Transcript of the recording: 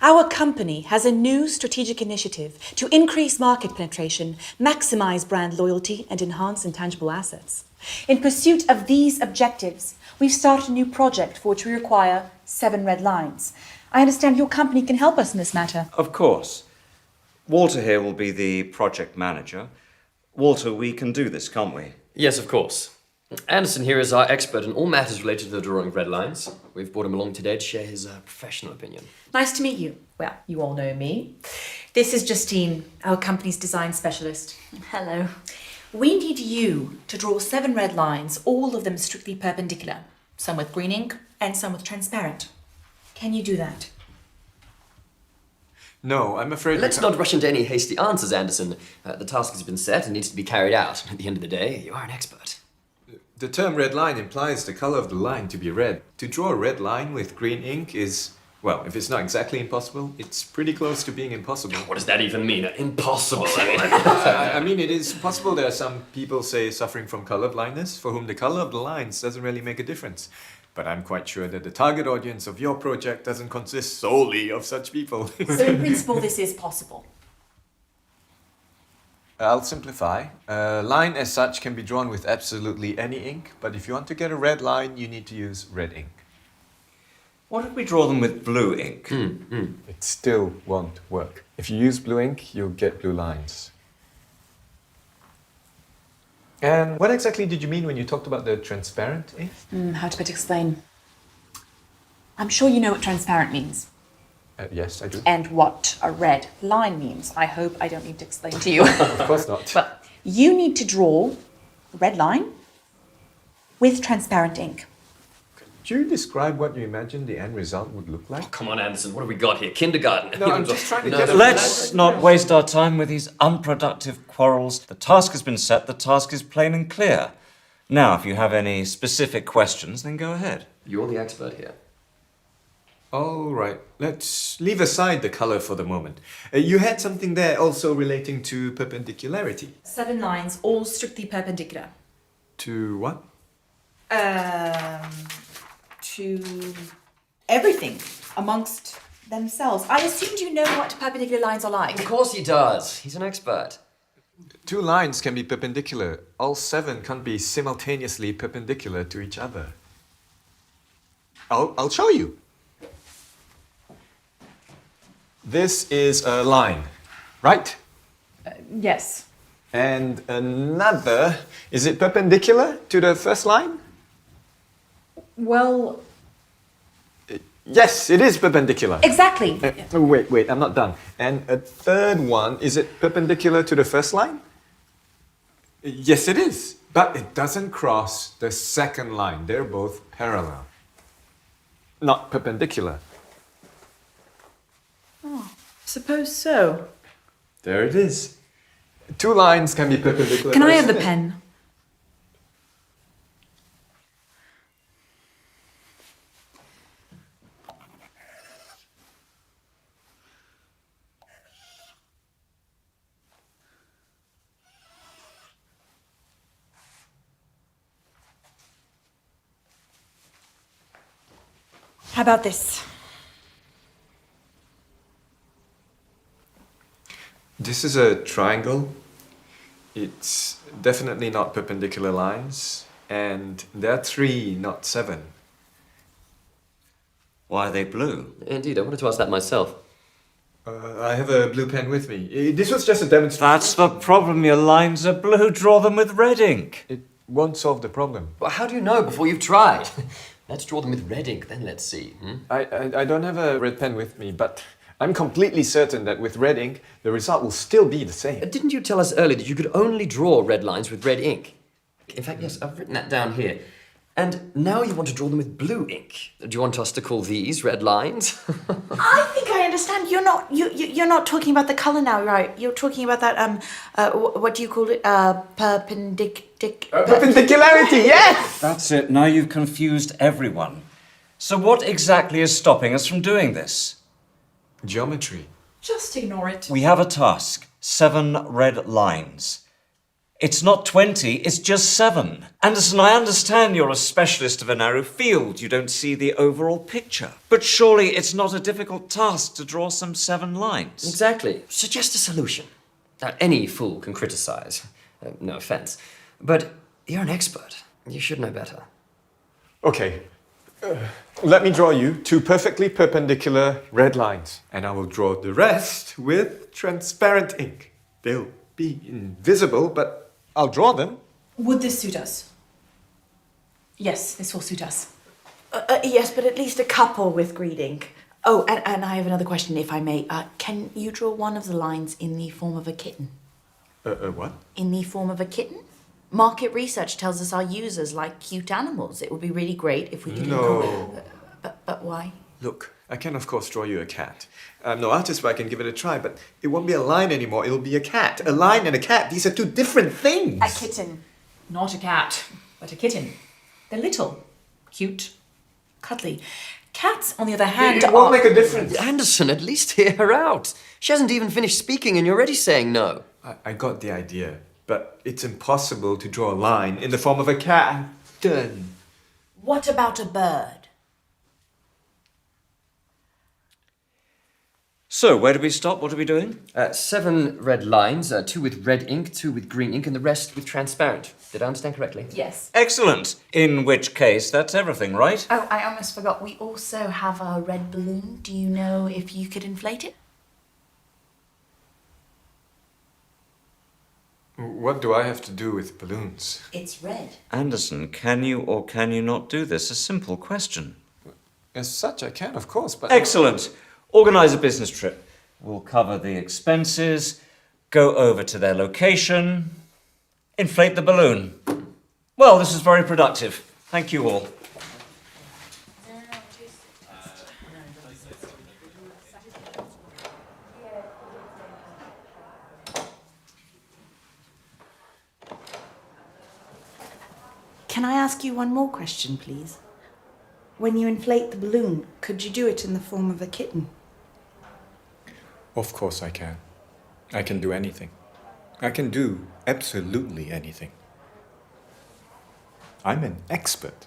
Our company has a new strategic initiative to increase market penetration, maximize brand loyalty, and enhance intangible assets. In pursuit of these objectives, we've started a new project for which we require 7 red lines. I understand your company can help us in this matter. Of course. Walter here will be the project manager. Walter, we can do this, can't we? Yes, of course. Anderson here is our expert in all matters related to the drawing of red lines. We've brought him along today to share his professional opinion. Nice to meet you. Well, you all know me. This is Justine, our company's design specialist. Hello. We need you to draw 7 red lines, all of them strictly perpendicular. Some with green ink and some with transparent. Can you do that? No, I'm afraid... Let's not rush into any hasty answers, Anderson. The task has been set and needs to be carried out. At the end of the day, you are an expert. The term red line implies the color of the line to be red. To draw a red line with green ink is, well, if it's not exactly impossible, it's pretty close to being impossible. What does that even mean? Impossible. I mean, it is possible. There are some people, say, suffering from color blindness, for whom the color of the lines doesn't really make a difference. But I'm quite sure that the target audience of your project doesn't consist solely of such people. So in principle, this is possible. I'll simplify. A line as such can be drawn with absolutely any ink, but if you want to get a red line, you need to use red ink. What if we draw them with blue ink? It still won't work. If you use blue ink, you'll get blue lines. And what exactly did you mean when you talked about the transparent ink? How to better explain? I'm sure you know what transparent means. Yes, I do. And what a red line means. I hope I don't need to explain to you. Of course not. Well, you need to draw a red line with transparent ink. Could you describe what you imagine the end result would look like? Come on, Anderson, what have we got here? Kindergarten? No, I'm just trying to get a... Let's not waste our time with these unproductive quarrels. The task has been set, the task is plain and clear. Now, if you have any specific questions, then go ahead. You're the expert here. All right, let's leave aside the color for the moment. You had something there also relating to perpendicularity. 7 lines, all strictly perpendicular. To what? To everything amongst themselves. I assumed you know what perpendicular lines are like. Of course he does. He's an expert. 2 lines can be perpendicular. All 7 can't be simultaneously perpendicular to each other. I'll show you. This is a line, right? Yes. And another, is it perpendicular to the first line? Well, Yes, it is perpendicular. exactly. Wait, I'm not done. And a third one, is it perpendicular to the first line? Yes, it is. But it doesn't cross the second line. They're both parallel, not perpendicular. Suppose so. There it is. 2 lines can be perpendicular. Can I have the isn't it? pen? How about this? This is a triangle. It's definitely not perpendicular lines. And there are 3, not 7. Why are they blue? Indeed, I wanted to ask that myself. I have a blue pen with me. This was just a demonstration. That's the problem, your lines are blue. Draw them with red ink. It won't solve the problem. Well, how do you know before you've tried? Let's draw them with red ink, then let's see. I don't have a red pen with me, but I'm completely certain that with red ink, the result will still be the same. Didn't you tell us earlier that you could only draw red lines with red ink? In fact, yes, I've written that down here. And now you want to draw them with blue ink. Do you want us to call these red lines? I think I understand. You're not talking about the color now, right? You're talking about that what do you call it? Perpendicularity, yes! That's it, now you've confused everyone. So what exactly is stopping us from doing this? Geometry. Just ignore it. We have a task, 7 red lines. It's not 20, it's just 7. Anderson, I understand you're a specialist of a narrow field. You don't see the overall picture. But surely it's not a difficult task to draw some 7 lines. Exactly. Suggest a solution. Now, any fool can criticize. No offense. But you're an expert. You should know better. Okay. Let me draw you 2 perfectly perpendicular red lines, and I will draw the rest with transparent ink. They'll be invisible, but I'll draw them. Would this suit us? Yes, this will suit us. Yes, but at least a couple with green ink. Oh, and I have another question, if I may. Can you draw one of the lines in the form of a kitten? What? In the form of a kitten? Market research tells us our users like cute animals. It would be really great if we could... No. But why? Look, I can of course draw you a cat. I'm no artist, but I can give it a try, but it won't be a line anymore, it'll be a cat. A line and a cat, these are 2 different things. A kitten. Not a cat, but a kitten. They're little, cute, cuddly. Cats, on the other hand, It won't make a difference. Anderson, at least hear her out. She hasn't even finished speaking and you're already saying no. I got the idea, but it's impossible to draw a line in the form of a cat. Done. What about a bird? So, where do we stop? What are we doing? 7 red lines, 2 with red ink, 2 with green ink, and the rest with transparent. Did I understand correctly? Yes. Excellent. In which case, that's everything, right? Oh, I almost forgot. We also have a red balloon. Do you know if you could inflate it? What do I have to do with balloons? It's red. Anderson, can you or can you not do this? A simple question. As such, I can, of course, but... Excellent. Organise a business trip. We'll cover the expenses, go over to their location, inflate the balloon. Well, this is very productive. Thank you all. Can I ask you one more question, please? When you inflate the balloon, could you do it in the form of a kitten? Of course I can. I can do anything. I can do absolutely anything. I'm an expert.